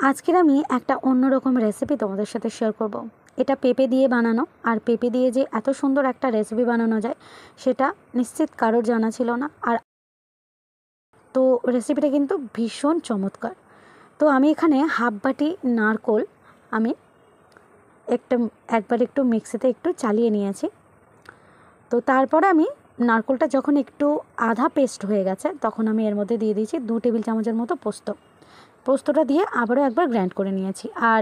আজকের আমি একটা অন্যরকম রেসিপি তোমাদের সাথে শেয়ার করব। এটা পেঁপে দিয়ে বানানো, আর পেঁপে দিয়ে যে এত সুন্দর একটা রেসিপি বানানো যায় সেটা নিশ্চিত কারোর জানা ছিল না। আর তো রেসিপিটা কিন্তু ভীষণ চমৎকার। তো আমি এখানে হাফ বাটি নারকোল আমি একবার একটু মিক্সিতে একটু চালিয়ে নিয়েছি। তো তারপরে আমি নারকোলটা যখন একটু আধা পেস্ট হয়ে গেছে তখন আমি এর মধ্যে দিয়ে দিয়েছি 2 টেবিল চামচের মতো পোস্তটা দিয়ে আবারও একবার গ্রাইন্ড করে নিয়েছি। আর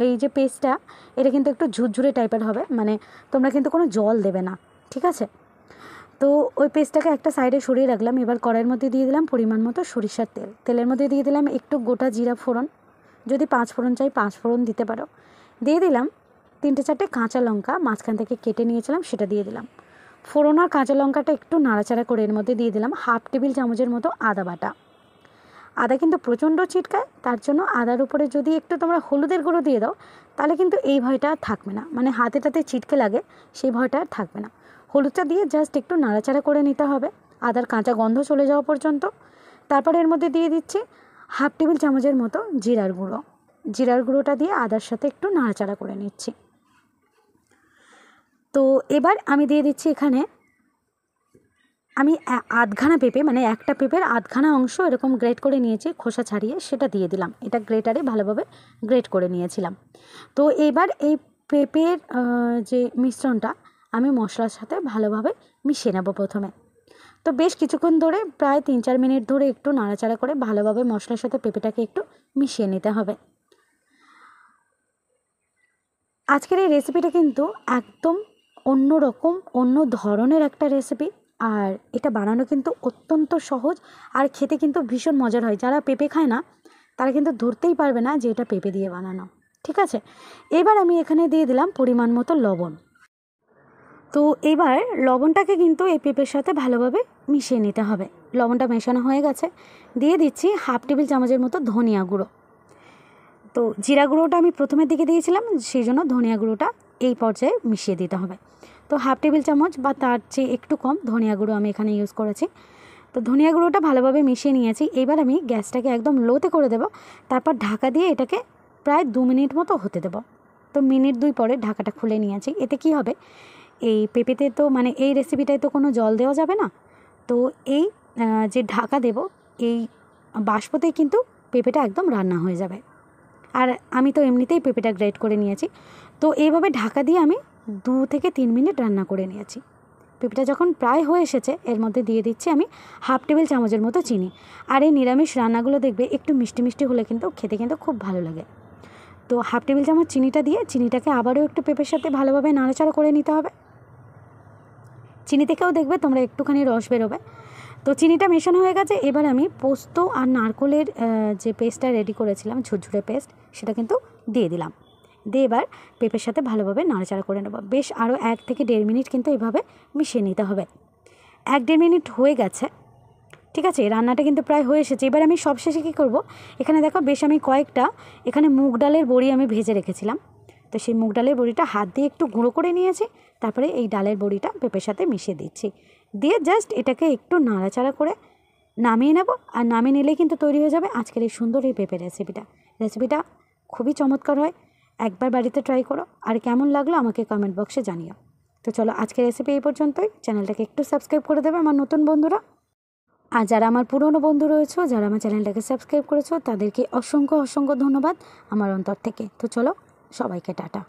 এই যে পেস্টটা এটা কিন্তু একটু ঝুরঝুরে টাইপের হবে, মানে তোমরা কিন্তু কোনো জল দেবে না, ঠিক আছে? তো ওই পেস্টটাকে একটা সাইডে সরিয়ে রাখলাম। এবার কড়াইয়ের মধ্যে দিয়ে দিলাম পরিমাণ মতো সরিষার তেলের মধ্যে দিয়ে দিলাম একটু গোটা জিরা ফোড়ন, যদি 5 ফোড়ন চাই 5 ফোড়ন দিতে পারো। দিয়ে দিলাম 3-4টে কাঁচা লঙ্কা মাঝখান থেকে কেটে নিয়েছিলাম, সেটা দিয়ে দিলাম। ফোড়ন আর কাঁচা লঙ্কাটা একটু নাড়াচাড়া করে এর মধ্যে দিয়ে দিলাম হাফ টেবিল চামচের মতো আদা বাটা। আদা কিন্তু প্রচণ্ড চিটকায়, তার জন্য আদার উপরে যদি একটু তোমরা হলুদের গুঁড়ো দিয়ে দাও তাহলে কিন্তু এই ভয়টা আর থাকবে না, মানে হাতেটাতে চিটকে লাগে সেই ভয়টা আর থাকবে না। হলুদটা দিয়ে জাস্ট একটু নাড়াচাড়া করে নিতে হবে আদার কাঁচা গন্ধ চলে যাওয়া পর্যন্ত। তারপরে এর মধ্যে দিয়ে দিচ্ছি হাফ টেবিল চামচের মতো জিরার গুঁড়োটা দিয়ে আদার সাথে একটু নাড়াচাড়া করে নিচ্ছি। তো এবার আমি দিয়ে দিচ্ছি এখানে আমি আধখানা পেঁপে, মানে একটা পেঁপের আধখানা অংশ এরকম গ্রেট করে নিয়েছি খোসা ছাড়িয়ে, সেটা দিয়ে দিলাম। এটা গ্রেটারে ভালোভাবে গ্রেট করে নিয়েছিলাম। তো এবার এই পেঁপের যে মিশ্রণটা আমি মশলার সাথে ভালোভাবে মিশিয়ে নেব প্রথমে। তো বেশ কিছুক্ষণ ধরে প্রায় 3-4 মিনিট ধরে একটু নাড়াচাড়া করে ভালোভাবে মশলার সাথে পেঁপেটাকে একটু মিশিয়ে নিতে হবে। আজকের এই রেসিপিটা কিন্তু একদম অন্য রকম, অন্য ধরনের একটা রেসিপি। আর এটা বানানো কিন্তু অত্যন্ত সহজ, আর খেতে কিন্তু ভীষণ মজার হয়। যারা পেঁপে খায় না তারা কিন্তু ধরতেই পারবে না যে এটা পেঁপে দিয়ে বানানো, ঠিক আছে? এবার আমি এখানে দিয়ে দিলাম পরিমাণ মতো লবণ। তো এবার লবণটাকে কিন্তু এই পেঁপের সাথে ভালোভাবে মিশিয়ে নিতে হবে। লবণটা মেশানো হয়ে গেছে, দিয়ে দিচ্ছি হাফ টেবিল চামচের মতো ধনিয়া গুঁড়ো। তো জিরা গুঁড়োটা আমি প্রথমের দিকে দিয়েছিলাম, সেই জন্য ধনিয়া গুঁড়োটা এই পর্যায়ে মিশিয়ে দিতে হবে। তো হাফ টেবিল চামচ বা তার চেয়ে একটু কম ধনিয়া গুঁড়ো আমি এখানে ইউজ করেছি। তো ধনিয়া গুঁড়োটা ভালোভাবে মিশিয়ে নিয়েছি। এবার আমি গ্যাসটাকে একদম লোতে করে দেব, তারপর ঢাকা দিয়ে এটাকে প্রায় 2 মিনিট মতো হতে দেব। তো মিনিট 2 পরে ঢাকাটা খুলে নিয়েছি। এতে কি হবে, এই পেঁপেতে তো মানে এই রেসিপিটায় তো কোনো জল দেওয়া যাবে না। তো এই যে ঢাকা দেব, এই বাষ্পতেই কিন্তু পেঁপেটা একদম রান্না হয়ে যাবে। আর আমি তো এমনিতেই পেঁপেটা গ্রেট করে নিয়েছি। তো এইভাবে ঢাকা দিয়ে আমি 2 থেকে 3 মিনিট রান্না করে নিয়েছি। পেঁপেটা যখন প্রায় হয়ে এসেছে এর মধ্যে দিয়ে দিচ্ছি আমি হাফ টেবিল চামচের মতো চিনি। আর এই নিরামিষ রান্নাগুলো দেখবে একটু মিষ্টি মিষ্টি হলে কিন্তু খেতে কিন্তু খুব ভালো লাগে। তো হাফ টেবিল চামচ চিনিটা দিয়ে চিনিটাকে আবারও একটু পেঁপের সাথে ভালোভাবে নাড়াচাড়া করে নিতে হবে। চিনি থেকেও দেখবে তোমরা একটুখানি রস বেরোবে। তো চিনিটা মেশানো হয়ে গেছে। এবার আমি পোস্ত আর নারকোলের যে পেস্টটা রেডি করেছিলাম, ঝুরঝুরে পেস্ট, সেটা কিন্তু দিয়ে দিলাম। দিয়ে এবার পেঁপের সাথে ভালোভাবে নাড়াচাড়া করে নেব। বেশ আরও 1 থেকে 1.5 মিনিট কিন্তু এইভাবে মিশিয়ে নিতে হবে। 1-1.5 মিনিট হয়ে গেছে, ঠিক আছে? রান্নাটা কিন্তু প্রায় হয়ে এসেছে। এবার আমি সবশেষে কী করব, এখানে দেখো বেশ আমি কয়েকটা এখানে মুগ ডালের বড়ি আমি ভেজে রেখেছিলাম। তো সেই মুগ ডালের বড়িটা হাত দিয়ে একটু গুঁড়ো করে নিয়েছি, তারপরে এই ডালের বড়িটা পেঁপের সাথে মিশিয়ে দিচ্ছি। দিয়ে জাস্ট এটাকে একটু নাড়াচাড়া করে নামিয়ে নেব। আর নামিয়ে নিলেই কিন্তু তৈরি হয়ে যাবে আজকের এই সুন্দর এই পেঁপে রেসিপিটা খুবই চমৎকার হয়। একবার বাড়িতে ট্রাই করো, আর কেমন লাগলো আমাকে কমেন্ট বক্সে জানিও। তো চলো আজকের রেসিপি এই পর্যন্তই। চ্যানেলটাকে একটু সাবস্ক্রাইব করে দেবে আমার নতুন বন্ধুরা। আর যারা আমার পুরনো বন্ধু রয়েছে, যারা আমার চ্যানেলটাকে সাবস্ক্রাইব করেছো, তাদেরকে অসংখ্য অসংখ্য ধন্যবাদ আমার অন্তর থেকে। তো চলো সবাইকে টাটা।